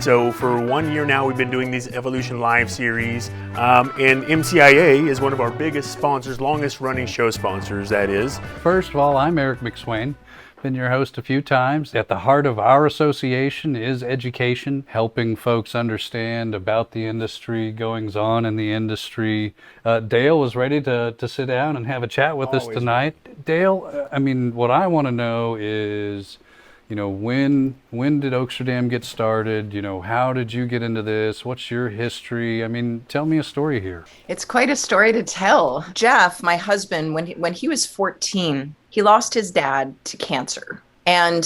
So for 1 year now, we've been doing these Evolution Live series, and MCIA is one of our biggest sponsors, longest running show sponsors, that is. First of all, I'm Eric McSwain. Been your host a few times. At the heart of our association is education, helping folks understand about the industry, goings on in the industry. Dale was ready to sit down and have a chat with us tonight. Dale, what I want to know is, when did Oaksterdam get started? How did you get into this? What's your history? Tell me a story here. It's quite a story to tell. Jeff, my husband, when he was 14, he lost his dad to cancer. And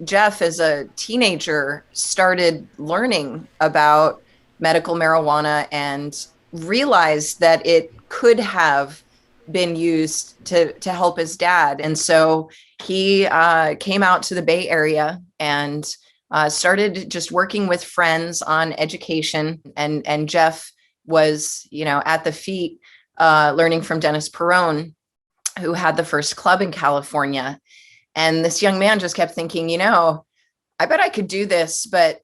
Jeff, as a teenager, started learning about medical marijuana and realized that it could have been used to help his dad. And so he came out to the Bay Area and started just working with friends on education. And Jeff was, at the feet, learning from Dennis Perrone, who had the first club in California. And this young man just kept thinking, I bet I could do this, but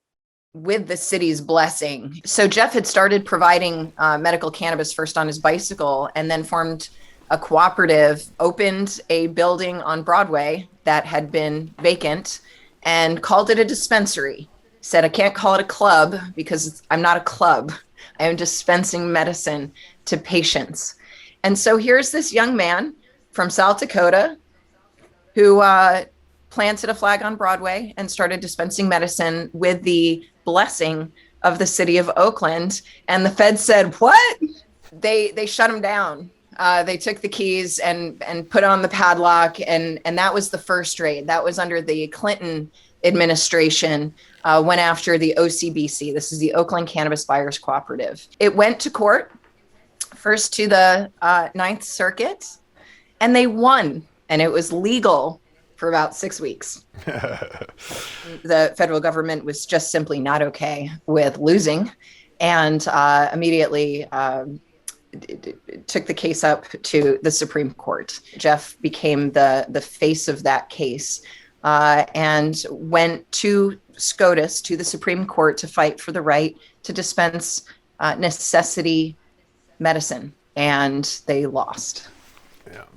with the city's blessing. So Jeff had started providing medical cannabis first on his bicycle, and then formed a cooperative, opened a building on Broadway that had been vacant, and called it a dispensary. Said, I can't call it a club because I'm not a club. I am dispensing medicine to patients. And so here's this young man from South Dakota who planted a flag on Broadway and started dispensing medicine with the blessing of the city of Oakland. And the feds said, what? They shut him down. They took the keys and put on the padlock. And that was the first raid. That was under the Clinton administration, went after the OCBC. This is the Oakland Cannabis Buyers Cooperative. It went to court, first to the Ninth Circuit, and they won. And it was legal for about 6 weeks. The federal government was just simply not okay with losing, and immediately took the case up to the Supreme Court. Jeff became the face of that case, and went to SCOTUS, to the Supreme Court, to fight for the right to dispense necessity medicine. And they lost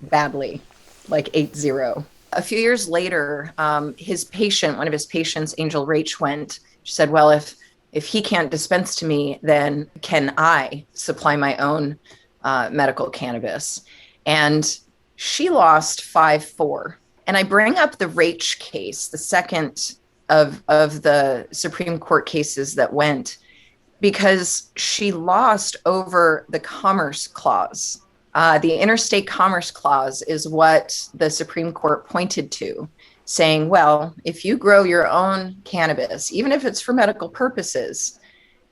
badly, like 8-0. A few years later, one of his patients, Angel Rach, went. She said, well, if he can't dispense to me, then can I supply my own medical cannabis? And she lost 5-4. And I bring up the Rach case, the second of the Supreme Court cases that went, because she lost over the Commerce Clause. The Interstate Commerce Clause is what the Supreme Court pointed to, saying, well, if you grow your own cannabis, even if it's for medical purposes,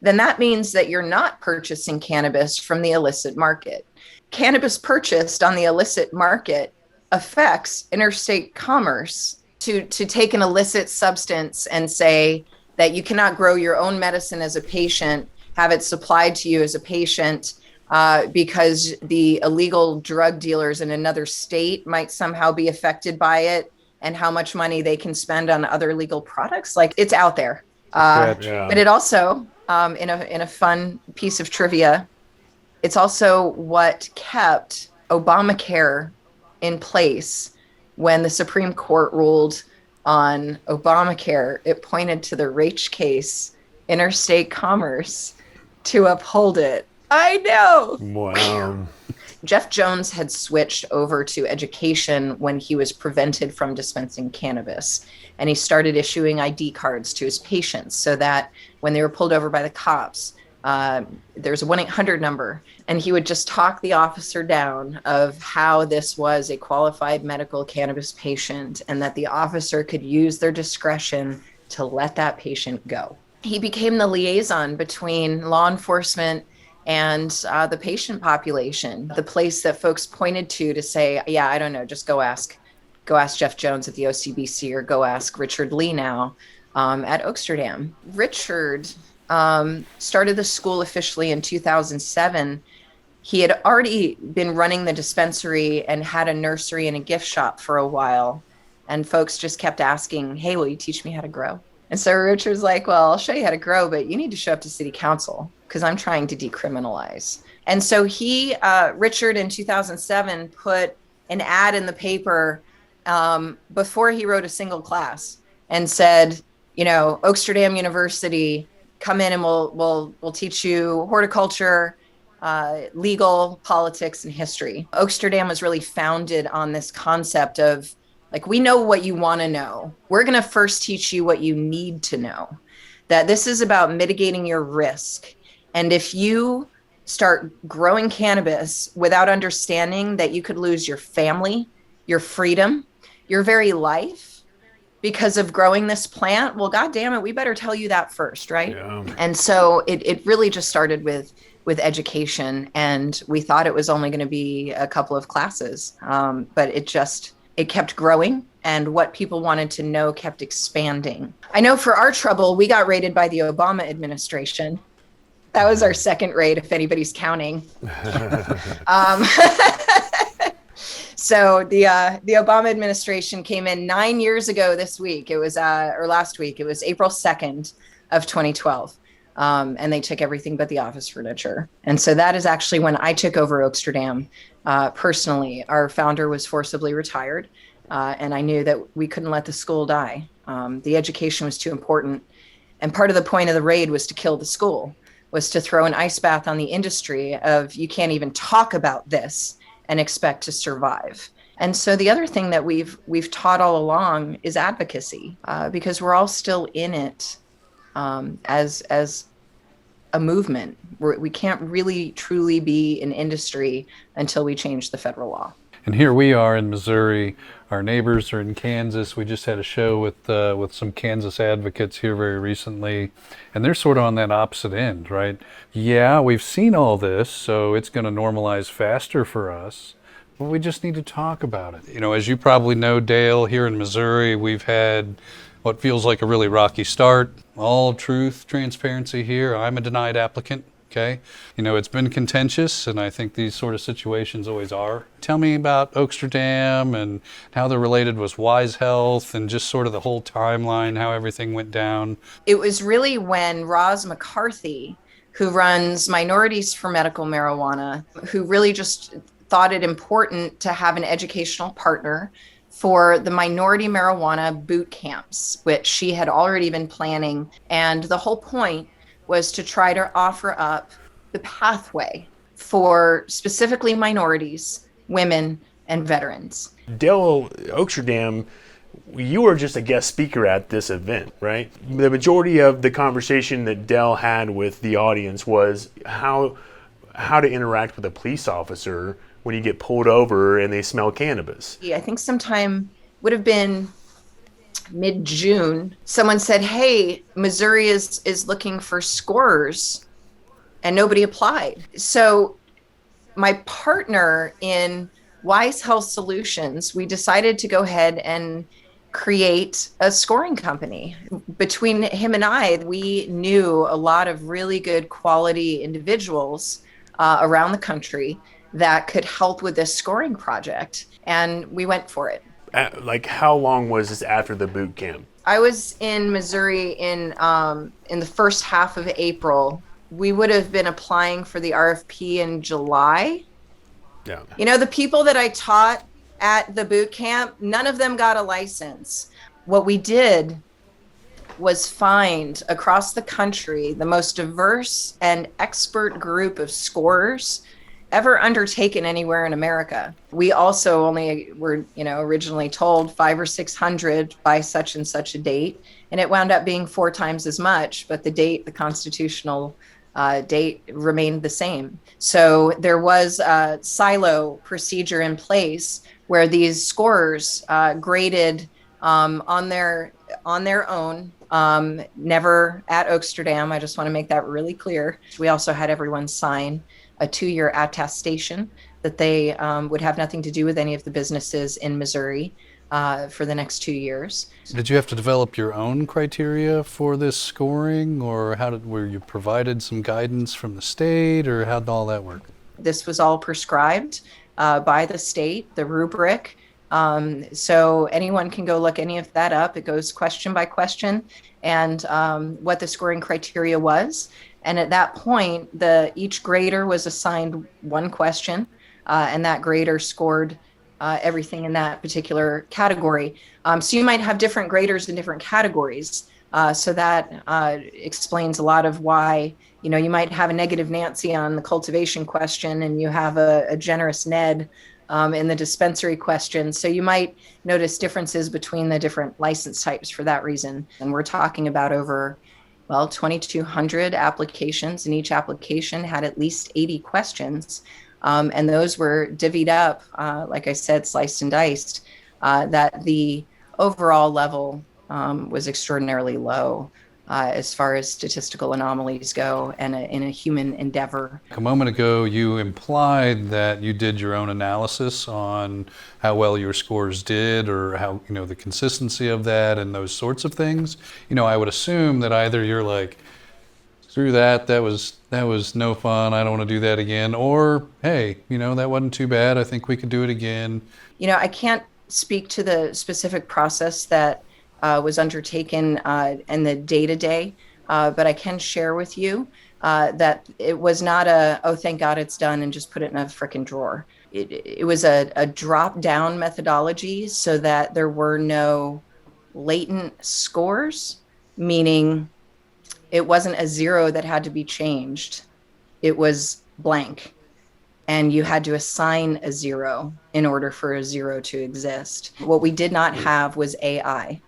then that means that you're not purchasing cannabis from the illicit market. Cannabis purchased on the illicit market affects interstate commerce. To take an illicit substance and say that you cannot grow your own medicine as a patient, have it supplied to you as a patient, because the illegal drug dealers in another state might somehow be affected by it, and how much money they can spend on other legal products. Like, it's out there. But it also, in a fun piece of trivia, it's also what kept Obamacare in place. When the Supreme Court ruled on Obamacare, it pointed to the Rach case, interstate commerce, to uphold it. I know. Wow. Jeff Jones had switched over to education when he was prevented from dispensing cannabis. And he started issuing ID cards to his patients so that when they were pulled over by the cops, there's a 1-800 number, and he would just talk the officer down of how this was a qualified medical cannabis patient and that the officer could use their discretion to let that patient go. He became the liaison between law enforcement and the patient population, the place that folks pointed to say, yeah, I don't know, just go ask Jeff Jones at the OCBC, or go ask Richard Lee now at Oaksterdam. Richard started the school officially in 2007. He had already been running the dispensary and had a nursery and a gift shop for a while. And folks just kept asking, hey, will you teach me how to grow? And so Richard's like, well, I'll show you how to grow, but you need to show up to city council because I'm trying to decriminalize. And so Richard in 2007 put an ad in the paper before he wrote a single class and said, Oaksterdam University, come in and we'll teach you horticulture, legal, politics, and history. Oaksterdam was really founded on this concept of, like, we know what you want to know. We're going to first teach you what you need to know. That this is about mitigating your risk. And if you start growing cannabis without understanding that you could lose your family, your freedom, your very life because of growing this plant, well, God damn it, we better tell you that first, right? Yeah. And so it really just started with education, and we thought it was only going to be a couple of classes, but it kept growing, and what people wanted to know kept expanding. I know for our trouble, we got raided by the Obama administration. That was our second raid, if anybody's counting. So the Obama administration came in 9 years ago this week. It was, or last week, it was April 2nd of 2012. And they took everything but the office furniture. And so that is actually when I took over Oaksterdam personally. Our founder was forcibly retired, and I knew that we couldn't let the school die. The education was too important. And part of the point of the raid was to kill the school, was to throw an ice bath on the industry of, you can't even talk about this and expect to survive. And so the other thing that we've taught all along is advocacy, because we're all still in it as a movement. We can't really truly be an industry until we change the federal law. And here we are in Missouri. Our neighbors are in Kansas. We just had a show with some Kansas advocates here very recently, and they're sort of on that opposite end, right? Yeah, we've seen all this, so it's going to normalize faster for us, but we just need to talk about it. As you probably know, Dale, here in Missouri, we've had what feels like a really rocky start. All truth, transparency here. I'm a denied applicant. Okay. It's been contentious, and I think these sort of situations always are. Tell me about Oaksterdam and how they're related with Wise Health and just sort of the whole timeline, how everything went down. It was really when Roz McCarthy, who runs Minorities for Medical Marijuana, who really just thought it important to have an educational partner for the minority marijuana boot camps, which she had already been planning. And the whole point was to try to offer up the pathway for specifically minorities, women, and veterans. Dale Oaksterdam, you were just a guest speaker at this event, right? The majority of the conversation that Dell had with the audience was how to interact with a police officer when you get pulled over and they smell cannabis. I think sometime would have been mid-June, someone said, hey, Missouri is looking for scorers, and nobody applied. So my partner in Wise Health Solutions, we decided to go ahead and create a scoring company. Between him and I, we knew a lot of really good quality individuals around the country that could help with this scoring project, and we went for it. Like, how long was this after the boot camp? I was in Missouri in the first half of April. We would have been applying for the RFP in July. Yeah. The people that I taught at the boot camp, none of them got a license. What we did was find across the country the most diverse and expert group of scorers ever undertaken anywhere in America. We also only were, originally told 500 or 600 by such and such a date, and it wound up being 4 times as much, but the constitutional date remained the same. So there was a silo procedure in place where these scorers graded on their own, never at Oaksterdam. I just want to make that really clear. We also had everyone sign a 2-year attestation that they would have nothing to do with any of the businesses in Missouri for the next 2 years. Did you have to develop your own criteria for this scoring, or were you provided some guidance from the state, or how did all that work? This was all prescribed by the state, the rubric. So anyone can go look any of that up. It goes question by question. and what the scoring criteria was. And at that point, each grader was assigned one question, and that grader scored everything in that particular category. So you might have different graders in different categories. So that explains a lot of why, you might have a negative Nancy on the cultivation question, and you have a generous Ned in the dispensary question. So you might notice differences between the different license types for that reason. And we're talking about over, 2,200 applications, and each application had at least 80 questions. And those were divvied up, like I said, sliced and diced, that the overall level was extraordinarily low as far as statistical anomalies go and in a human endeavor. A moment ago, you implied that you did your own analysis on how well your scores did, or how, the consistency of that and those sorts of things. I would assume that either you're like, screw that, that was no fun, I don't want to do that again, or hey, that wasn't too bad, I think we could do it again. I can't speak to the specific process that was undertaken in the day-to-day, but I can share with you that it was not oh, thank God it's done, and just put it in a frickin' drawer. It was a drop-down methodology so that there were no latent scores, meaning it wasn't a 0 that had to be changed. It was blank. And you had to assign a 0 in order for a 0 to exist. What we did not have was AI.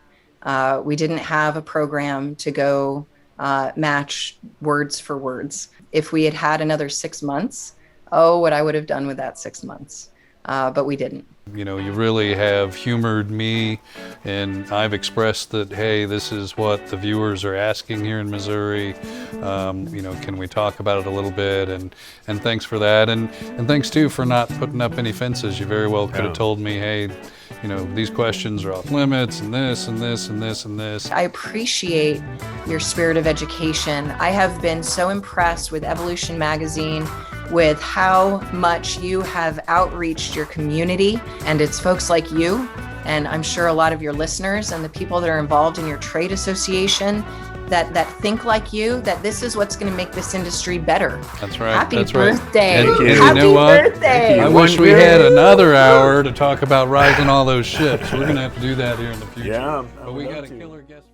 We didn't have a program to go match words for words. If we had had another 6 months, what I would have done with that 6 months. But we didn't. You really have humored me, and I've expressed that, hey, this is what the viewers are asking here in Missouri. Can we talk about it a little bit? And thanks for that. And thanks, too, for not putting up any fences. You very well could have told me, hey, these questions are off limits, and this, and this, and this, and this. I appreciate your spirit of education. I have been so impressed with Evolution Magazine, with how much you have outreached your community, and it's folks like you, and I'm sure a lot of your listeners and the people that are involved in your trade association that think like you, that this is what's going to make this industry better. That's right. Happy That's birthday. Right. And Happy you know what? birthday. I wish we had another hour to talk about rising all those ships. We're going to have to do that here in the future. Yeah. But we got a killer guest.